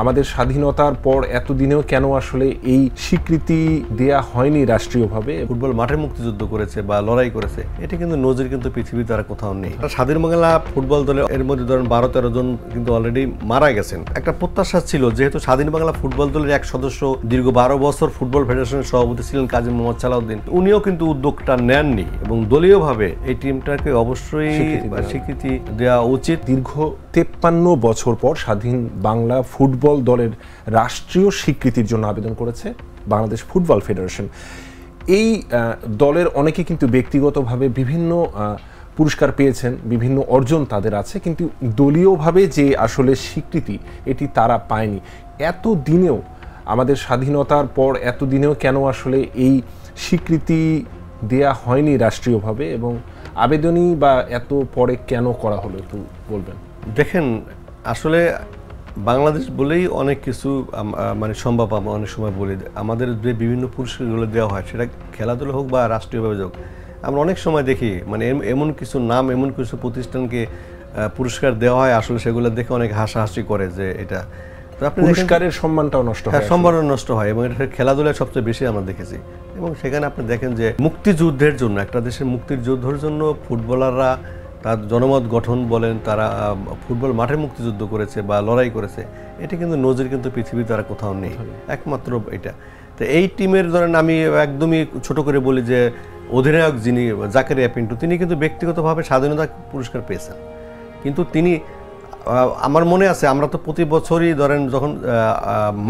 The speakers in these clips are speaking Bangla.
আমাদের স্বাধীনতার পর এতদিনেও কেন আসলে এই স্বীকৃতি দেয়া হয়নি রাষ্ট্রীয়ভাবে? ফুটবল মাঠে মুক্তিযুদ্ধ করেছে বা লড়াই করেছে, এটা কিন্তু নজির কিন্তু পৃথিবীতে আর কোথাও নেই। স্বাধীন বাংলা ফুটবল দলে এর মধ্যে ধরেন 12-13 জন কিন্তু অলরেডি মারা গেছেন। একটা প্রত্যাশা ছিল, যেহেতু স্বাধীন বাংলা ফুটবল দলের এক সদস্য দীর্ঘ 12 বছর ফুটবল ফেডারেশনের সভাপতি ছিলেন কাজী মোহাম্মদ সালাউদ্দিন, উনিও কিন্তু উদ্যোগটা নেননি এবং দলীয়ভাবে এই টিমটাকে অবশ্যই স্বীকৃতি দেওয়া উচিত। দীর্ঘ 53 বছর পর স্বাধীন বাংলা ফুটবল দলের রাষ্ট্রীয় স্বীকৃতির জন্য আবেদন করেছে বাংলাদেশ ফুটবল ফেডারেশন। এই দলের অনেকে কিন্তু ব্যক্তিগতভাবে বিভিন্ন পুরস্কার পেয়েছেন, বিভিন্ন অর্জন তাদের আছে, কিন্তু দলীয়ভাবে যে আসলে স্বীকৃতি এটি তারা পায়নি। এত দিনেও, আমাদের স্বাধীনতার পর এত দিনেও কেন আসলে এই স্বীকৃতি দেয়া হয়নি রাষ্ট্রীয়ভাবে, এবং আবেদনই বা এত পরে কেন করা হলো একটু বলবেন? দেখেন, আসলে বাংলাদেশ বলেই অনেক কিছু মানে সম্ভব। আমরা অনেক সময় বলি আমাদের যে বিভিন্ন পুরস্কারগুলো দেওয়া হয়, সেটা খেলাধুলা হোক বা রাষ্ট্রীয়ভাবে হোক, আমরা অনেক সময় দেখি মানে এমন কিছু নাম, এমন কিছু প্রতিষ্ঠানকে পুরস্কার দেওয়া হয়, আসলে সেগুলো দেখে অনেক হাসাহাসি করে যে এটা পুরস্কারের সম্মানটাও নষ্ট হয়। সম্মানও নষ্ট হয়, এবং এটা খেলাধুলায় সবচেয়ে বেশি আমরা দেখেছি। এবং সেখানে আপনি দেখেন যে মুক্তিযুদ্ধের জন্য, একটা দেশের মুক্তির যুদ্ধের জন্য ফুটবলাররা তার জনমত গঠন বলেন, তারা ফুটবল মাঠে মুক্তিযুদ্ধ করেছে বা লড়াই করেছে, এটা কিন্তু নজির কিন্তু পৃথিবীতে আর কোথাও নেই, একমাত্র এটা। তো এই টিমের ধরেন আমি একদমই ছোট করে বলি যে অধিনায়ক যিনি জাকারিয়া পিন্টু, তিনি কিন্তু ব্যক্তিগতভাবে স্বাধীনতা পুরস্কার পেয়েছেন। কিন্তু তিনি, আমার মনে আছে, আমরা তো প্রতি বছরই ধরেন যখন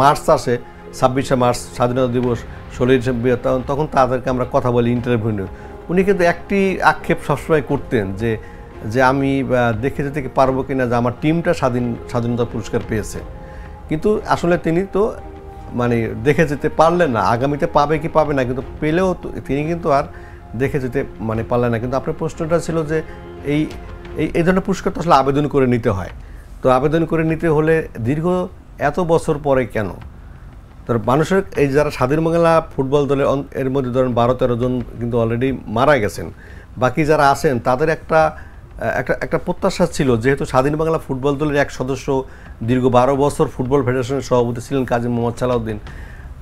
মার্চ আসে, 26শে মার্চ স্বাধীনতা দিবস, 16 তখন তাদেরকে আমরা কথা বলি, ইন্টারভিউ নিই। উনি কিন্তু একটি আক্ষেপ সবসময় করতেন যে আমি দেখে যেতে পারবো কিনা যে আমার টিমটা স্বাধীনতা পুরস্কার পেয়েছে। কিন্তু আসলে তিনি তো মানে দেখে যেতে পারলেন না, আগামীতে পাবে কি পাবে না, কিন্তু পেলেও তিনি কিন্তু আর দেখে যেতে মানে পারলেন না। কিন্তু আপনার প্রশ্নটা ছিল যে এই ধরনের পুরস্কার তো আসলে আবেদন করে নিতে হয়। তো আবেদন করে নিতে হলে দীর্ঘ এত বছর পরে কেন? তার মানুষের এই যারা স্বাধীন বাংলা ফুটবল দলের এর মধ্যে ধরেন 12-13 জন কিন্তু অলরেডি মারা গেছেন, বাকি যারা আছেন তাদের একটা প্রত্যাশা ছিল, যেহেতু স্বাধীন বাংলা ফুটবল দলের এক সদস্য দীর্ঘ 12 বছর ফুটবল ফেডারেশনের সভাপতি ছিলেন কাজী মোহাম্মদ সালাউদ্দিন,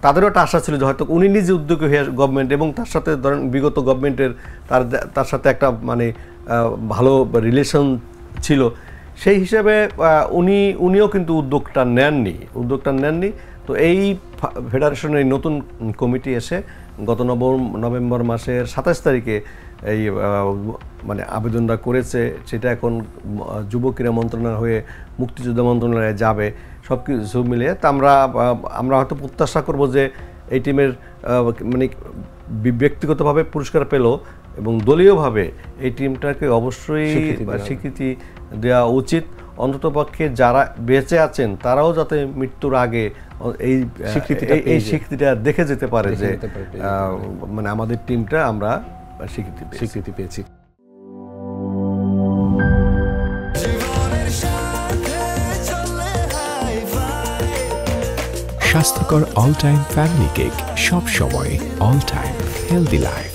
তাদেরও একটা আশা ছিল যে হয়তো উনি নিজে উদ্যোগী হয়ে গভর্নমেন্ট, এবং তার সাথে ধরেন বিগত গভর্নমেন্টের তার সাথে একটা মানে ভালো রিলেশন ছিল, সেই হিসাবে উনিও কিন্তু উদ্যোগটা নেননি। তো এই ফেডারেশনের এই নতুন কমিটি এসে গত নভেম্বর মাসের 27 তারিখে এই মানে আবেদনটা করেছে, সেটা এখন যুব ক্রীড়া মন্ত্রণালয় হয়ে মুক্তিযোদ্ধা মন্ত্রণালয়ে যাবে। সব কিছু মিলিয়ে তা আমরা হয়তো প্রত্যাশা করব যে এই টিমের মানে ব্যক্তিগতভাবে পুরস্কার পেল, এবং দলীয়ভাবে এই টিমটাকে অবশ্যই স্বীকৃতি দেওয়া উচিত। অন্ততপক্ষে যারা বেঁচে আছেন তারাও যাতে মৃত্যুর আগে এই স্বীকৃতিটা দেখে যেতে পারে যে মানে আমাদের টিমটা আমরা স্বীকৃতি পেয়েছি। স্বাস্থ্যকর অল টাইম ফ্যামিলি কেক, সব সময় অল টাইম হেলদি লাইফ।